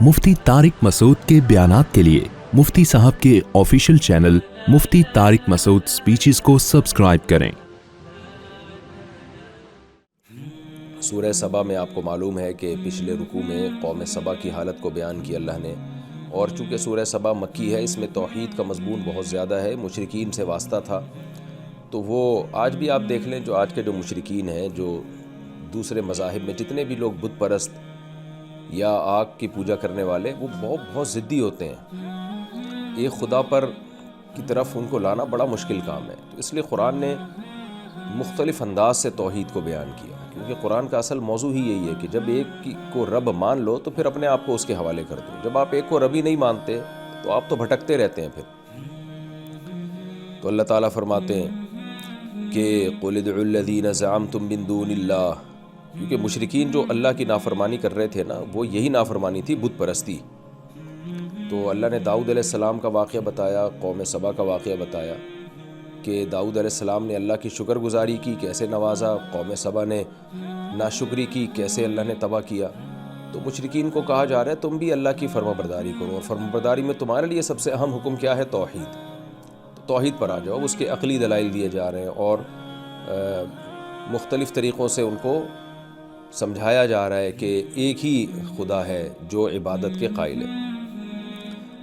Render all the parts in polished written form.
مفتی طارق مسعود کے بیانات کے لیے مفتی صاحب کے آفیشیل چینل مفتی طارق مسعود سپیچز کو سبسکرائب کریں۔ سورہ سبا میں آپ کو معلوم ہے کہ پچھلے رکوع میں قوم سبا کی حالت کو بیان کیا اللہ نے، اور چونکہ سورہ سبا مکی ہے اس میں توحید کا مضمون بہت زیادہ ہے، مشرکین سے واسطہ تھا، تو وہ آج بھی آپ دیکھ لیں جو آج کے جو مشرکین ہیں، جو دوسرے مذاہب میں جتنے بھی لوگ بت پرست یا آگ کی پوجا کرنے والے، وہ بہت ضدی ہوتے ہیں، ایک خدا پر کی طرف ان کو لانا بڑا مشکل کام ہے۔ تو اس لیے قرآن نے مختلف انداز سے توحید کو بیان کیا، کیونکہ قرآن کا اصل موضوع ہی یہی ہے کہ جب ایک کو رب مان لو تو پھر اپنے آپ کو اس کے حوالے کر دو، جب آپ ایک کو رب ہی نہیں مانتے تو آپ تو بھٹکتے رہتے ہیں۔ پھر تو اللہ تعالیٰ فرماتے ہیں کہ قُلِ ادْعُوا الَّذِينَ زَعَمْتُم مِّن دُونِ اللَّهِ، کیونکہ مشرکین جو اللہ کی نافرمانی کر رہے تھے نا، وہ یہی نافرمانی تھی، بت پرستی۔ تو اللہ نے داؤد علیہ السلام کا واقعہ بتایا، قوم سبا کا واقعہ بتایا کہ داؤد علیہ السلام نے اللہ کی شکر گزاری کی، کیسے نوازا، قوم سبا نے ناشکری کی، کیسے اللہ نے تباہ کیا۔ تو مشرکین کو کہا جا رہا ہے تم بھی اللہ کی فرما برداری کرو، اور فرما برداری میں تمہارے لیے سب سے اہم حکم کیا ہے؟ توحید۔ تو توحید پر آ جاؤ، اس کے عقلی دلائل دیے جا رہے ہیں، اور مختلف طریقوں سے ان کو سمجھایا جا رہا ہے کہ ایک ہی خدا ہے جو عبادت کے قائل ہے۔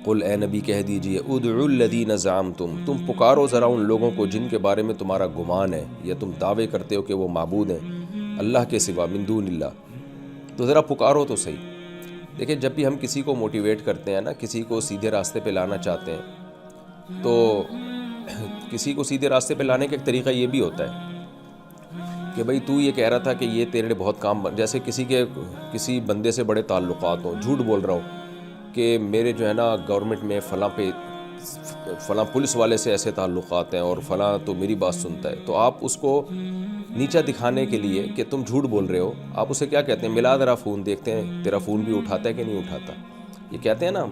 قل اے نبی کہہ دیجئے ادعوا الذین زعمتم، تم پکارو ذرا ان لوگوں کو جن کے بارے میں تمہارا گمان ہے یا تم دعوے کرتے ہو کہ وہ معبود ہیں اللہ کے سوا، من دون اللہ، تو ذرا پکارو تو صحیح۔ دیکھیں جب بھی ہم کسی کو موٹیویٹ کرتے ہیں نا، کسی کو سیدھے راستے پہ لانا چاہتے ہیں، تو کسی کو سیدھے راستے پہ لانے کا ایک طریقہ یہ بھی ہوتا ہے کہ بھئی تو یہ کہہ رہا تھا کہ یہ تیرے لیے بہت کام جیسے کسی بندے سے بڑے تعلقات ہوں، جھوٹ بول رہا ہوں کہ میرے جو ہے نا گورنمنٹ میں فلاں پولیس والے سے ایسے تعلقات ہیں اور فلاں تو میری بات سنتا ہے، تو آپ اس کو نیچا دکھانے کے لیے کہ تم جھوٹ بول رہے ہو، آپ اسے کیا کہتے ہیں؟ ملا ذرا فون، دیکھتے ہیں تیرا فون بھی اٹھاتا ہے کہ نہیں اٹھاتا۔ یہ کہتے ہیں نا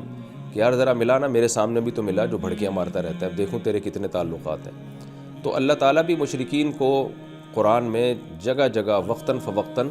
کہ یار ذرا ملا نا، میرے سامنے بھی تو ملا جو بھڑکیاں مارتا رہتا ہے، دیکھوں تیرے کتنے تعلقات ہیں۔ تو اللہ تعالیٰ بھی مشرکین کو قرآن میں جگہ جگہ وقتاً فوقتاً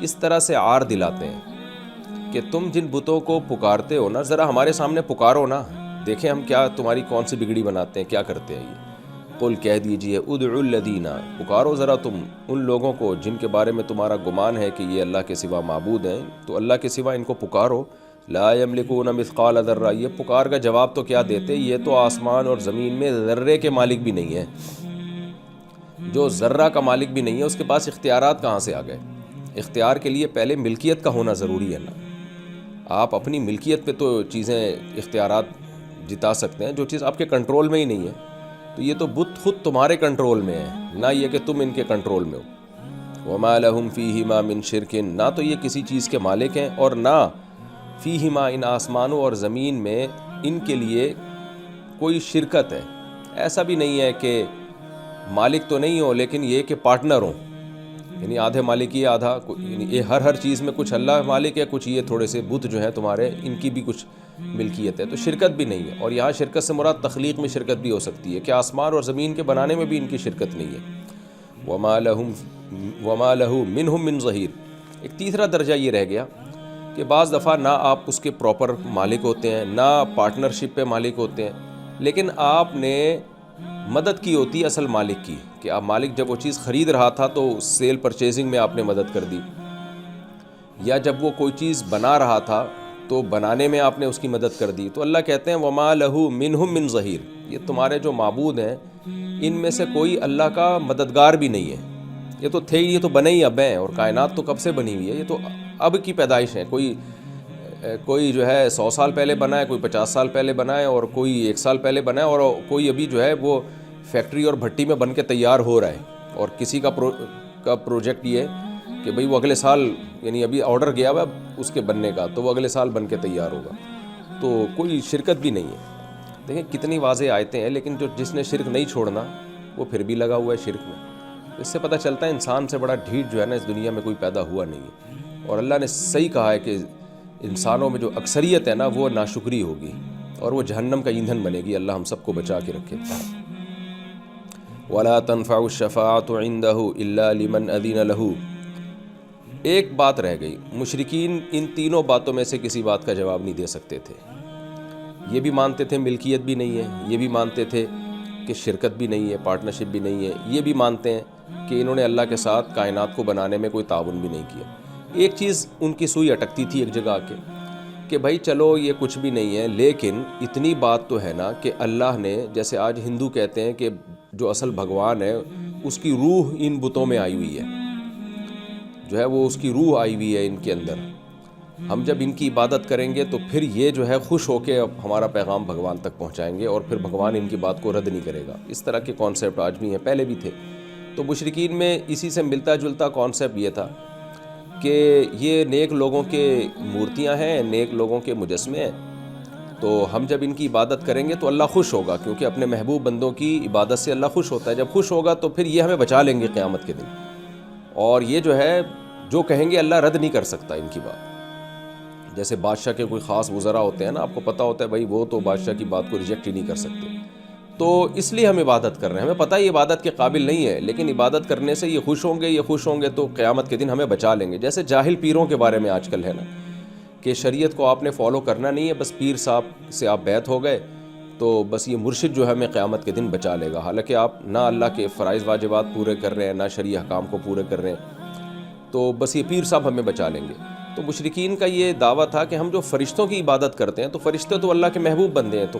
اس طرح سے عار دلاتے ہیں کہ تم جن بتوں کو پکارتے ہو نا، ذرا ہمارے سامنے پکارو نا، دیکھیں ہم کیا تمہاری کون سی بگڑی بناتے ہیں، کیا کرتے ہیں یہ۔ قل کہہ دیجئے ادعوا الذین، پکارو ذرا تم ان لوگوں کو جن کے بارے میں تمہارا گمان ہے کہ یہ اللہ کے سوا معبود ہیں، تو اللہ کے سوا ان کو پکارو، لا یملکون مثقال ذرہ، یہ پکار کا جواب تو کیا دیتے؟ یہ تو آسمان اور زمین میں ذرے کے مالک بھی نہیں ہے، جو ذرہ کا مالک بھی نہیں ہے اس کے پاس اختیارات کہاں سے آ گئے؟ اختیار کے لیے پہلے ملکیت کا ہونا ضروری ہے نا، آپ اپنی ملکیت پہ تو چیزیں اختیارات جتا سکتے ہیں، جو چیز آپ کے کنٹرول میں ہی نہیں ہے، تو یہ تو بت خود تمہارے کنٹرول میں ہے، نہ یہ کہ تم ان کے کنٹرول میں ہو۔ وما لہم فیہما من شرک، نہ تو یہ کسی چیز کے مالک ہیں، اور نہ فیہما، ان آسمانوں اور زمین میں ان کے لیے کوئی شرکت ہے۔ ایسا بھی نہیں ہے کہ مالک تو نہیں ہو لیکن یہ کہ پارٹنر ہوں، یعنی آدھے مالک یہ آدھا، یعنی یہ ہر چیز میں کچھ اللہ مالک ہے، کچھ یہ تھوڑے سے بت جو ہیں تمہارے، ان کی بھی کچھ ملکیت ہے، تو شرکت بھی نہیں ہے۔ اور یہاں شرکت سے مراد تخلیق میں شرکت بھی ہو سکتی ہے کہ آسمان اور زمین کے بنانے میں بھی ان کی شرکت نہیں ہے۔ وما لہ منہم من ظہیر، ایک تیسرا درجہ یہ رہ گیا کہ بعض دفعہ نہ آپ اس کے پراپر مالک ہوتے ہیں، نہ پارٹنرشپ پہ مالک ہوتے ہیں، لیکن آپ نے مدد کی ہوتی ہے اصل مالک کی، کہ آپ مالک جب وہ چیز خرید رہا تھا تو سیل پرچیزنگ میں آپ نے مدد کر دی، یا جب وہ کوئی چیز بنا رہا تھا تو بنانے میں آپ نے اس کی مدد کر دی۔ تو اللہ کہتے ہیں وما لہ منہم من ظہیر، یہ تمہارے جو معبود ہیں ان میں سے کوئی اللہ کا مددگار بھی نہیں ہے، یہ تو تھے ہی، یہ تو بنے ہی اب ہیں، اور کائنات تو کب سے بنی ہوئی ہے، یہ تو اب کی پیدائش ہے، کوئی جو ہے 100 سال پہلے بنا ہے، کوئی 50 سال پہلے بنا ہے، اور کوئی 1 سال پہلے بنا ہے، اور کوئی ابھی جو ہے وہ فیکٹری اور بھٹی میں بن کے تیار ہو رہا ہے، اور کسی کا پروجیکٹ یہ ہے کہ بھئی وہ اگلے سال، یعنی ابھی آرڈر گیا ہوا اس کے بننے کا، تو وہ اگلے سال بن کے تیار ہوگا، تو کوئی شرکت بھی نہیں ہے۔ دیکھیں کتنی واضح آیتیں ہیں، لیکن جس نے شرک نہیں چھوڑنا وہ پھر بھی لگا ہوا ہے شرک میں۔ اس سے پتہ چلتا ہے انسان سے بڑا ڈھیٹ جو ہے نا اس دنیا میں کوئی پیدا ہوا نہیں ہے، اور اللہ نے صحیح کہا ہے کہ انسانوں میں جو اکثریت ہے نا وہ ناشکری ہوگی، اور وہ جہنم کا ایندھن بنے گی۔ اللہ ہم سب کو بچا کے رکھے۔ وَلَا تَنْفَعُ الشَّفَاعَةُ عِنْدَهُ إِلَّا لِمَنْ أَذِنَ لَهُ، ایک بات رہ گئی، مشرکین ان تینوں باتوں میں سے کسی بات کا جواب نہیں دے سکتے تھے۔ یہ بھی مانتے تھے ملکیت بھی نہیں ہے، یہ بھی مانتے تھے کہ شرکت بھی نہیں ہے، پارٹنرشپ بھی نہیں ہے، یہ بھی مانتے ہیں کہ انہوں نے اللہ کے ساتھ کائنات کو بنانے میں کوئی تعاون بھی نہیں کیا۔ ایک چیز ان کی سوئی اٹکتی تھی ایک جگہ آ کے کہ بھائی چلو یہ کچھ بھی نہیں ہے، لیکن اتنی بات تو ہے نا کہ اللہ نے، جیسے آج ہندو کہتے ہیں کہ جو اصل بھگوان ہے اس کی روح ان بتوں میں آئی ہوئی ہے، جو ہے وہ اس کی روح آئی ہوئی ہے ان کے اندر، ہم جب ان کی عبادت کریں گے تو پھر یہ جو ہے خوش ہو کے ہمارا پیغام بھگوان تک پہنچائیں گے اور پھر بھگوان ان کی بات کو رد نہیں کرے گا۔ اس طرح کے کانسیپٹ آج بھی ہیں، پہلے بھی تھے۔ تو مشرکین میں اسی سے ملتا جلتا کانسیپٹ یہ تھا کہ یہ نیک لوگوں کے مورتیاں ہیں، نیک لوگوں کے مجسمے ہیں، تو ہم جب ان کی عبادت کریں گے تو اللہ خوش ہوگا، کیونکہ اپنے محبوب بندوں کی عبادت سے اللہ خوش ہوتا ہے۔ جب خوش ہوگا تو پھر یہ ہمیں بچا لیں گے قیامت کے دن، اور یہ جو ہے جو کہیں گے اللہ رد نہیں کر سکتا ان کی بات۔ جیسے بادشاہ کے کوئی خاص وزراء ہوتے ہیں نا، آپ کو پتہ ہوتا ہے بھائی وہ تو بادشاہ کی بات کو ریجیکٹ ہی نہیں کر سکتے، تو اس لیے ہم عبادت کر رہے ہیں۔ ہمیں پتہ ہے یہ عبادت کے قابل نہیں ہے، لیکن عبادت کرنے سے یہ خوش ہوں گے تو قیامت کے دن ہمیں بچا لیں گے۔ جیسے جاہل پیروں کے بارے میں آج کل ہے نا کہ شریعت کو آپ نے فالو کرنا نہیں ہے، بس پیر صاحب سے آپ بیعت ہو گئے تو بس یہ مرشد جو ہے ہمیں قیامت کے دن بچا لے گا، حالانکہ آپ نہ اللہ کے فرائض واجبات پورے کر رہے ہیں، نہ شرعی احکام کو پورے کر رہے ہیں، تو بس یہ پیر صاحب ہمیں بچا لیں گے۔ تو مشرکین کا یہ دعویٰ تھا کہ ہم جو فرشتوں کی عبادت کرتے ہیں تو فرشتے تو اللہ کے محبوب بندے ہیں، تو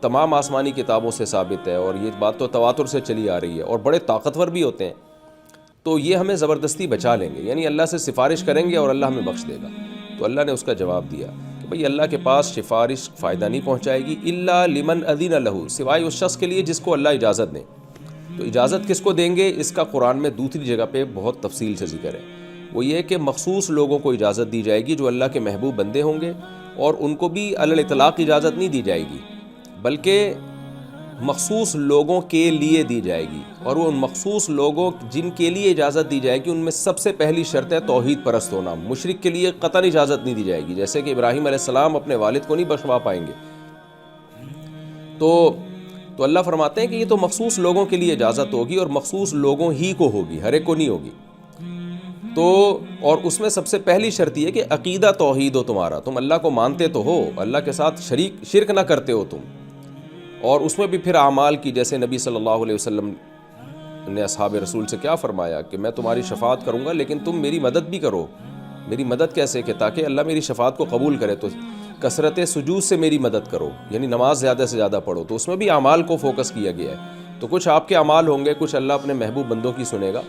تمام آسمانی کتابوں سے ثابت ہے، اور یہ بات تو تواتر سے چلی آ رہی ہے، اور بڑے طاقتور بھی ہوتے ہیں، تو یہ ہمیں زبردستی بچا لیں گے، یعنی اللہ سے سفارش کریں گے اور اللہ ہمیں بخش دے گا۔ تو اللہ نے اس کا جواب دیا کہ بھئی اللہ کے پاس سفارش فائدہ نہیں پہنچائے گی، الا لمن اذن لہ، سوائے اس شخص کے لیے جس کو اللہ اجازت دیں۔ تو اجازت کس کو دیں گے، اس کا قرآن میں دوسری جگہ پہ بہت تفصیل سے ذکر ہے۔ وہ یہ کہ مخصوص لوگوں کو اجازت دی جائے گی جو اللہ کے محبوب بندے ہوں گے، اور ان کو بھی علی الاطلاق اجازت نہیں دی جائے گی، بلکہ مخصوص لوگوں کے لیے دی جائے گی، اور وہ ان مخصوص لوگوں جن کے لیے اجازت دی جائے گی ان میں سب سے پہلی شرط ہے توحید پرست ہونا۔ مشرک کے لیے قطعاً اجازت نہیں دی جائے گی، جیسے کہ ابراہیم علیہ السلام اپنے والد کو نہیں بخشوا پائیں گے۔ تو اللہ فرماتے ہیں کہ یہ تو مخصوص لوگوں کے لیے اجازت ہوگی، اور مخصوص لوگوں ہی کو ہوگی، ہر ایک کو نہیں ہوگی۔ تو اور اس میں سب سے پہلی شرط یہ ہے کہ عقیدہ توحید ہو تمہارا، تم اللہ کو مانتے تو ہو، اللہ کے ساتھ شرک نہ کرتے ہو تم، اور اس میں بھی پھر اعمال کی، جیسے نبی صلی اللہ علیہ وسلم نے اصحاب رسول سے کیا فرمایا کہ میں تمہاری شفاعت کروں گا لیکن تم میری مدد بھی کرو۔ میری مدد کیسے، کہ تاکہ اللہ میری شفاعت کو قبول کرے، تو کثرت سجود سے میری مدد کرو، یعنی نماز زیادہ سے زیادہ پڑھو۔ تو اس میں بھی اعمال کو فوکس کیا گیا ہے، تو کچھ آپ کے اعمال ہوں گے، کچھ اللہ اپنے محبوب بندوں کی سنے گا،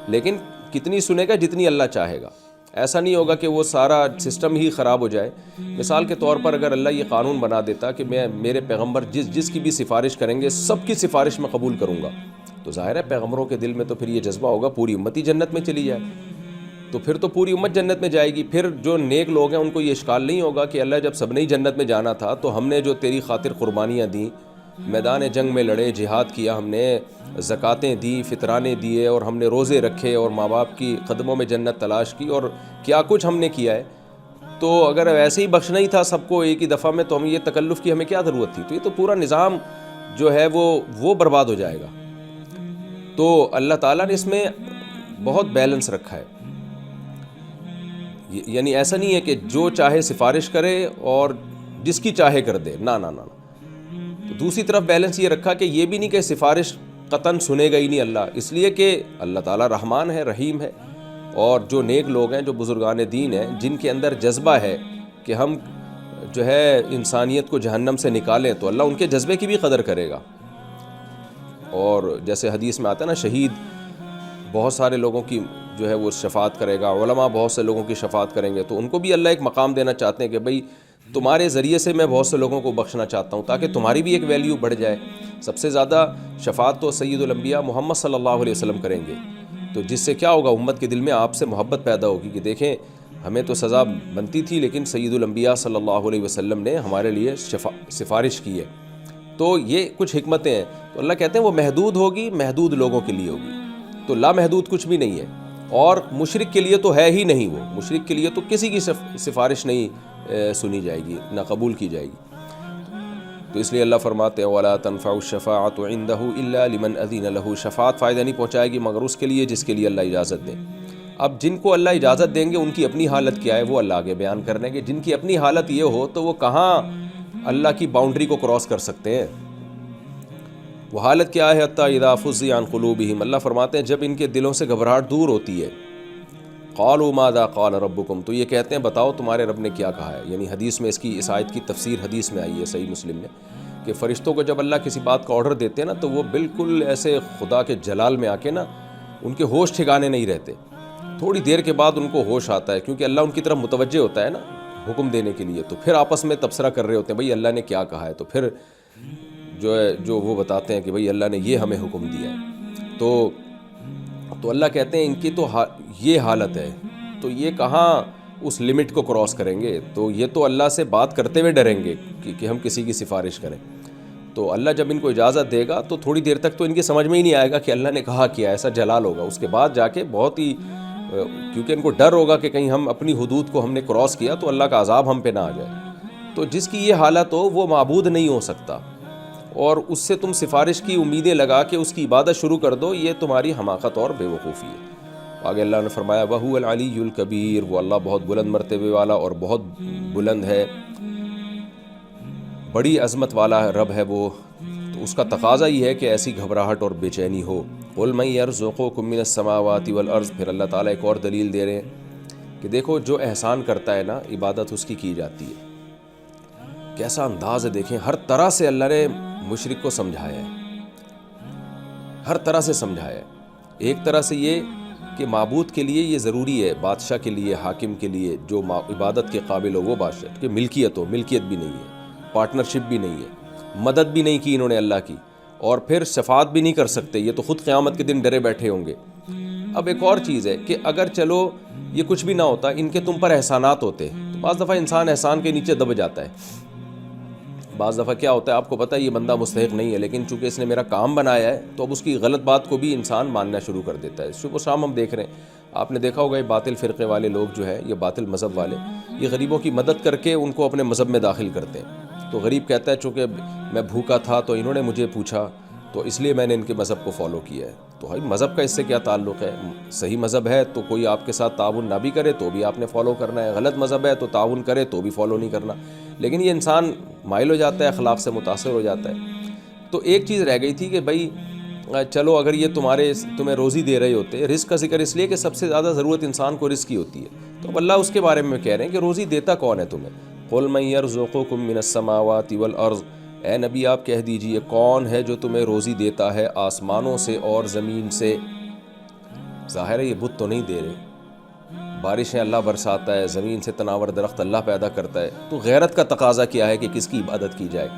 لیکن کتنی سنے گا، جتنی اللہ چاہے گا۔ ایسا نہیں ہوگا کہ وہ سارا سسٹم ہی خراب ہو جائے۔ مثال کے طور پر اگر اللہ یہ قانون بنا دیتا کہ میرے پیغمبر جس کی بھی سفارش کریں گے سب کی سفارش میں قبول کروں گا، تو ظاہر ہے پیغمبروں کے دل میں تو پھر یہ جذبہ ہوگا پوری امت ہی جنت میں چلی جائے، تو پھر تو پوری امت جنت میں جائے گی۔ پھر جو نیک لوگ ہیں ان کو یہ اشکال نہیں ہوگا کہ اللہ جب سب نے ہی جنت میں جانا تھا تو ہم نے جو تیری خاطر قربانیاں دیں، میدان جنگ میں لڑے، جہاد کیا، ہم نے زکاتیں دی، فطرانے دیے، اور ہم نے روزے رکھے اور ماں باپ کی قدموں میں جنت تلاش کی، اور کیا کچھ ہم نے کیا ہے، تو اگر ایسے ہی بخشنا ہی تھا سب کو ایک ہی دفعہ میں تو ہم یہ تکلف کی ہمیں کیا ضرورت تھی؟ تو یہ تو پورا نظام جو ہے وہ برباد ہو جائے گا۔ تو اللہ تعالیٰ نے اس میں بہت بیلنس رکھا ہے، یعنی ایسا نہیں ہے کہ جو چاہے سفارش کرے اور جس کی چاہے کر دے، نہ۔ تو دوسری طرف بیلنس یہ رکھا کہ یہ بھی نہیں کہ سفارش قطعاً سنے گا ہی نہیں اللہ، اس لیے کہ اللہ تعالیٰ رحمان ہے، رحیم ہے، اور جو نیک لوگ ہیں، جو بزرگان دین ہیں، جن کے اندر جذبہ ہے کہ ہم جو ہے انسانیت کو جہنم سے نکالیں، تو اللہ ان کے جذبے کی بھی قدر کرے گا۔ اور جیسے حدیث میں آتا ہے نا، شہید بہت سارے لوگوں کی جو ہے وہ شفاعت کرے گا، علماء بہت سے لوگوں کی شفاعت کریں گے، تو ان کو بھی اللہ ایک مقام دینا چاہتے ہیں کہ بھئی تمہارے ذریعے سے میں بہت سے لوگوں کو بخشنا چاہتا ہوں، تاکہ تمہاری بھی ایک ویلیو بڑھ جائے۔ سب سے زیادہ شفاعت تو سید الانبیاء محمد صلی اللہ علیہ وسلم کریں گے، تو جس سے کیا ہوگا، امت کے دل میں آپ سے محبت پیدا ہوگی کہ دیکھیں ہمیں تو سزا بنتی تھی لیکن سید الانبیاء صلی اللہ علیہ وسلم نے ہمارے لیے سفارش کی ہے۔ تو یہ کچھ حکمتیں ہیں، تو اللہ کہتے ہیں وہ محدود ہوگی، محدود لوگوں کے لیے ہوگی، تو لامحدود کچھ بھی نہیں ہے، اور مشرک کے لیے تو ہے ہی نہیں، وہ مشرک کے لیے تو کسی کی سفارش نہیں سنی جائے گی، نہ قبول کی جائے گی۔ تو اس لیے اللہ فرماتے ہیں وَلَا تَنْفَعُ الشَّفَاعَةُ عِنْدَهُ إِلَّا لِمَنْ أَذِنَ لَهُ، شفاعت فائدہ نہیں پہنچائے گی مگر اس کے لیے جس کے لیے اللہ اجازت دے۔ اب جن کو اللہ اجازت دیں گے ان کی اپنی حالت کیا ہے وہ اللہ آگے بیان کرنے کے. جن کی اپنی حالت یہ ہو تو وہ کہاں اللہ کی باؤنڈری کو کراس کر سکتے ہیں. وہ حالت کیا ہے؟ حتی اذا فزع عن قلوبہم، اللہ فرماتے ہیں جب ان کے دلوں سے گھبراہٹ دور ہوتی ہے. قالوا ماذا قال ربکم، تو یہ کہتے ہیں بتاؤ تمہارے رب نے کیا کہا ہے. یعنی حدیث میں اس آیت کی تفسیر حدیث میں آئی ہے صحیح مسلم میں، کہ فرشتوں کو جب اللہ کسی بات کا آرڈر دیتے ہیں نا تو وہ بالکل ایسے خدا کے جلال میں آ کے نا ان کے ہوش ٹھکانے نہیں رہتے. تھوڑی دیر کے بعد ان کو ہوش آتا ہے کیونکہ اللہ ان کی طرف متوجہ ہوتا ہے نا حکم دینے کے لیے. تو پھر آپس میں تبصرہ کر رہے ہوتے ہیں بھئی اللہ نے کیا کہا ہے. تو پھر جو وہ بتاتے ہیں کہ بھئی اللہ نے یہ ہمیں حکم دیا ہے. تو اللہ کہتے ہیں ان کی تو یہ حالت ہے تو یہ کہاں اس لمٹ کو کراس کریں گے. تو یہ تو اللہ سے بات کرتے ہوئے ڈریں گے کہ ہم کسی کی سفارش کریں. تو اللہ جب ان کو اجازت دے گا تو تھوڑی دیر تک تو ان کی سمجھ میں ہی نہیں آئے گا کہ اللہ نے کہا کیا. ایسا جلال ہوگا. اس کے بعد جا کے بہت ہی، کیونکہ ان کو ڈر ہوگا کہ کہیں ہم اپنی حدود کو ہم نے کراس کیا تو اللہ کا عذاب ہم پہ نہ آ جائے. تو جس کی یہ حالت ہو وہ معبود نہیں ہو سکتا، اور اس سے تم سفارش کی امیدیں لگا کے اس کی عبادت شروع کر دو، یہ تمہاری حماقت اور بے وقوفی ہے. آگے اللہ نے فرمایا وَهُوَ الْعَلِيُّ الْكَبِيرُ، وہ اللہ بہت بلند مرتبے والا اور بہت بلند ہے، بڑی عظمت والا رب ہے وہ. تو اس کا تقاضا یہ ہے کہ ایسی گھبراہٹ اور بے چینی ہو. قُلْ مَن يَرْزُقُكُم مِّنَ السَّمَاوَاتِ وَالْأَرْضِ، پھر اللہ تعالیٰ ایک اور دلیل دے رہے ہیں کہ دیکھو جو احسان کرتا ہے نا عبادت اس کی جاتی ہے. کیسا انداز ہے دیکھیں، ہر طرح سے اللہ نے مشرک کو سمجھایا ہے، ہر طرح سے سمجھایا ہے. ایک طرح سے یہ کہ معبود کے لیے یہ ضروری ہے، بادشاہ کے لیے، حاکم کے لیے جو عبادت کے قابل ہو وہ بادشاہ، کہ ملکیت ہو، ملکیت بھی نہیں ہے، پارٹنرشپ بھی نہیں ہے، مدد بھی نہیں کی انہوں نے اللہ کی، اور پھر شفاعت بھی نہیں کر سکتے. یہ تو خود قیامت کے دن ڈرے بیٹھے ہوں گے. اب ایک اور چیز ہے کہ اگر چلو یہ کچھ بھی نہ ہوتا، ان کے تم پر احسانات ہوتے تو بعض دفعہ انسان احسان کے نیچے دب جاتا ہے. بعض دفعہ کیا ہوتا ہے آپ کو پتہ ہے یہ بندہ مستحق نہیں ہے، لیکن چونکہ اس نے میرا کام بنایا ہے تو اب اس کی غلط بات کو بھی انسان ماننا شروع کر دیتا ہے. صبح شام ہم دیکھ رہے ہیں، آپ نے دیکھا ہوگا یہ باطل فرقے والے لوگ جو ہے، یہ باطل مذہب والے، یہ غریبوں کی مدد کر کے ان کو اپنے مذہب میں داخل کرتے ہیں. تو غریب کہتا ہے چونکہ میں بھوکا تھا تو انہوں نے مجھے پوچھا تو اس لیے میں نے ان کے مذہب کو فالو کیا ہے. تو بھائی مذہب کا اس سے کیا تعلق ہے؟ صحیح مذہب ہے تو کوئی آپ کے ساتھ تعاون نہ بھی کرے تو بھی آپ نے فالو کرنا ہے، غلط مذہب ہے تو تعاون کرے تو بھی فالو نہیں کرنا. لیکن یہ انسان مائل ہو جاتا ہے، اخلاق سے متاثر ہو جاتا ہے. تو ایک چیز رہ گئی تھی کہ بھائی چلو اگر یہ تمہیں روزی دے رہے ہوتے، رزق کا ذکر اس لیے کہ سب سے زیادہ ضرورت انسان کو رزق کی ہوتی ہے. تو اب اللہ اس کے بارے میں کہہ رہے ہیں کہ روزی دیتا کون ہے تمہیں. قُلْ مَن يَرْزُقُكُم مِّنَ السَّمَاوَاتِ وَالْأَرْضِ، اے نبی آپ کہہ دیجئے کون ہے جو تمہیں روزی دیتا ہے آسمانوں سے اور زمین سے. ظاہر ہے یہ بت تو نہیں دے رہے، بارشیں اللہ برساتا ہے، زمین سے تناور درخت اللہ پیدا کرتا ہے. تو غیرت کا تقاضا کیا ہے کہ کس کی عبادت کی جائے.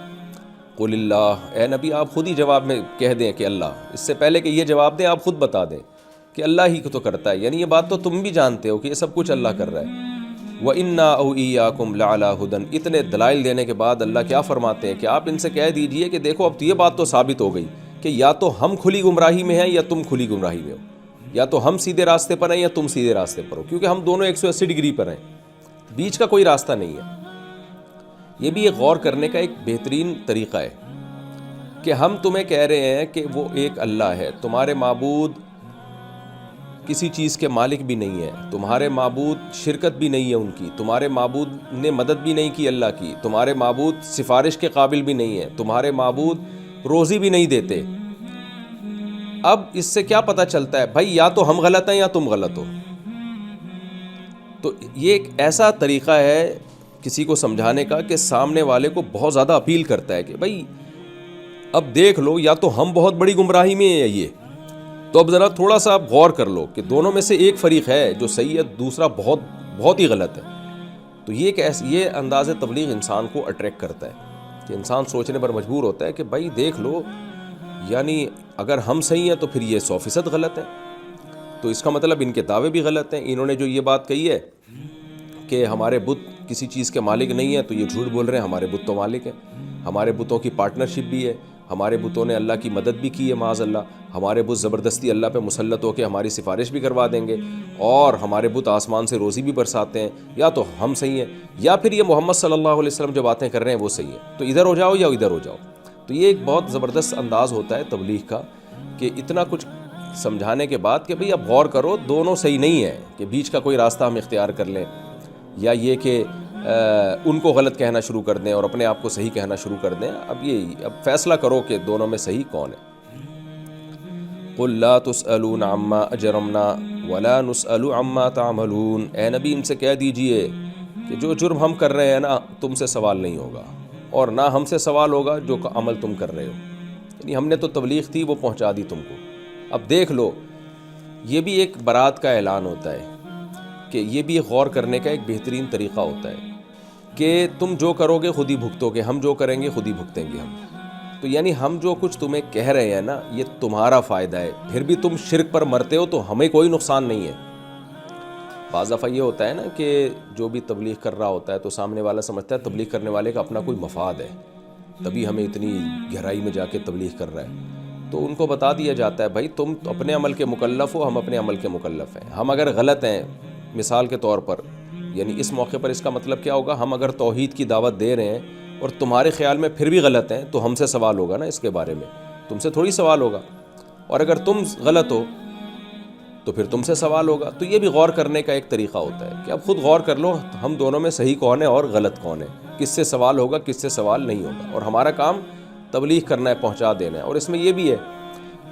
قُلِ اللّہ، اے نبی آپ خود ہی جواب میں کہہ دیں کہ اللہ. اس سے پہلے کہ یہ جواب دیں آپ خود بتا دیں کہ اللہ ہی کو تو کرتا ہے. یعنی یہ بات تو تم بھی جانتے ہو کہ یہ سب کچھ اللہ کر رہا ہے. وَإِنَّا أَوْ إِيَّاكُمْ لَعَلَىٰ هُدًى، اتنے دلائل دینے کے بعد اللہ کیا فرماتے ہیں کہ آپ ان سے کہہ دیجئے کہ دیکھو اب تو یہ بات تو ثابت ہو گئی کہ یا تو ہم کھلی گمراہی میں ہیں یا تم کھلی گمراہی میں ہو، یا تو ہم سیدھے راستے پر ہیں یا تم سیدھے راستے پر ہو، کیونکہ ہم دونوں 180 ڈگری پر ہیں، بیچ کا کوئی راستہ نہیں ہے. یہ بھی ایک غور کرنے کا ایک بہترین طریقہ ہے کہ ہم تمہیں کہہ رہے ہیں کہ وہ ایک اللہ ہے، تمہارے معبود کسی چیز کے مالک بھی نہیں ہے، تمہارے معبود شرکت بھی نہیں ہے ان کی، تمہارے معبود نے مدد بھی نہیں کی اللہ کی، تمہارے معبود سفارش کے قابل بھی نہیں ہے، تمہارے معبود روزی بھی نہیں دیتے. اب اس سے کیا پتہ چلتا ہے بھائی یا تو ہم غلط ہیں یا تم غلط ہو. تو یہ ایک ایسا طریقہ ہے کسی کو سمجھانے کا کہ سامنے والے کو بہت زیادہ اپیل کرتا ہے کہ بھائی اب دیکھ لو یا تو ہم بہت بڑی گمراہی میں ہیں یا یہ. تو اب ذرا تھوڑا سا غور کر لو کہ دونوں میں سے ایک فریق ہے جو صحیح ہے، دوسرا بہت بہت ہی غلط ہے. تو یہ انداز تبلیغ انسان کو اٹریکٹ کرتا ہے کہ انسان سوچنے پر مجبور ہوتا ہے کہ بھائی دیکھ لو، یعنی اگر ہم صحیح ہیں تو پھر یہ 100% غلط ہے. تو اس کا مطلب ان کے دعوے بھی غلط ہیں. انہوں نے جو یہ بات کہی ہے کہ ہمارے بت کسی چیز کے مالک نہیں ہیں تو یہ جھوٹ بول رہے ہیں، ہمارے بت تو مالک ہیں. ہمارے بتوں کی پارٹنرشپ بھی ہے، ہمارے بتوں نے اللہ کی مدد بھی کی ہے معاذ اللہ. ہمارے بت زبردستی اللہ پہ مسلط ہو کے ہماری سفارش بھی کروا دیں گے، اور ہمارے بت آسمان سے روزی بھی برساتے ہیں. یا تو ہم صحیح ہیں یا پھر یہ محمد صلی اللہ علیہ وسلم جو باتیں کر رہے ہیں وہ صحیح ہیں. تو ادھر ہو جاؤ یا ادھر ہو جاؤ. تو یہ ایک بہت زبردست انداز ہوتا ہے تبلیغ کا کہ اتنا کچھ سمجھانے کے بعد کہ بھئی اب غور کرو، دونوں صحیح نہیں ہے کہ بیچ کا کوئی راستہ ہم اختیار کر لیں، یا یہ کہ ان کو غلط کہنا شروع کر دیں اور اپنے آپ کو صحیح کہنا شروع کر دیں۔ اب فیصلہ کرو کہ دونوں میں صحیح کون ہے۔ قُلْ لَا تُسْأَلُونَ عَمَّا أَجْرَمْنَا وَلَا نُسْأَلُ عَمَّا تَعْمَلُونَ، اے نبی ان سے کہہ دیجئے کہ جو جرم ہم کر رہے ہیں نا، تم سے سوال نہیں ہوگا، اور نہ ہم سے سوال ہوگا جو عمل تم کر رہے ہو۔ یعنی ہم نے تو تبلیغ تھی، وہ پہنچا دی تم کو۔ اب دیکھ لو، یہ بھی ایک برات کا اعلان ہوتا ہے کہ یہ بھی غور کرنے کا ایک بہترین طریقہ ہوتا ہے کہ تم جو کرو گے خود ہی بھگتو گے، ہم جو کریں گے خود ہی بھگتیں گے ہم۔ تو یعنی ہم جو کچھ تمہیں کہہ رہے ہیں نا، یہ تمہارا فائدہ ہے، پھر بھی تم شرک پر مرتے ہو تو ہمیں کوئی نقصان نہیں ہے۔ بعض دفعہ یہ ہوتا ہے نا کہ جو بھی تبلیغ کر رہا ہوتا ہے تو سامنے والا سمجھتا ہے تبلیغ کرنے والے کا اپنا کوئی مفاد ہے، تبھی ہمیں اتنی گہرائی میں جا کے تبلیغ کر رہا ہے۔ تو ان کو بتا دیا جاتا ہے بھائی تم اپنے عمل کے مکلف ہو، ہم اپنے عمل کے مکلف ہیں۔ ہم اگر غلط ہیں، مثال کے طور پر، یعنی اس موقع پر اس کا مطلب کیا ہوگا، ہم اگر توحید کی دعوت دے رہے ہیں اور تمہارے خیال میں پھر بھی غلط ہیں تو ہم سے سوال ہوگا نا اس کے بارے میں، تم سے تھوڑی سوال ہوگا، اور اگر تم غلط ہو تو پھر تم سے سوال ہوگا۔ تو یہ بھی غور کرنے کا ایک طریقہ ہوتا ہے کہ اب خود غور کر لو ہم دونوں میں صحیح کون ہے اور غلط کون ہے، کس سے سوال ہوگا کس سے سوال نہیں ہوگا، اور ہمارا کام تبلیغ کرنا ہے، پہنچا دینا ہے۔ اور اس میں یہ بھی ہے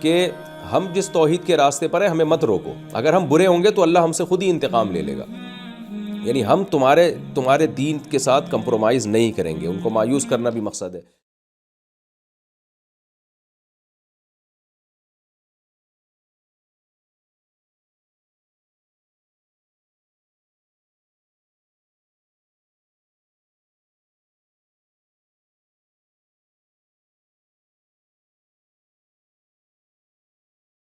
کہ ہم جس توحید کے راستے پر ہیں ہمیں مت روکو، اگر ہم برے ہوں گے تو اللہ ہم سے خود ہی انتقام لے لے گا۔ یعنی ہم تمہارے دین کے ساتھ کمپرومائز نہیں کریں گے، ان کو مایوس کرنا بھی مقصد ہے۔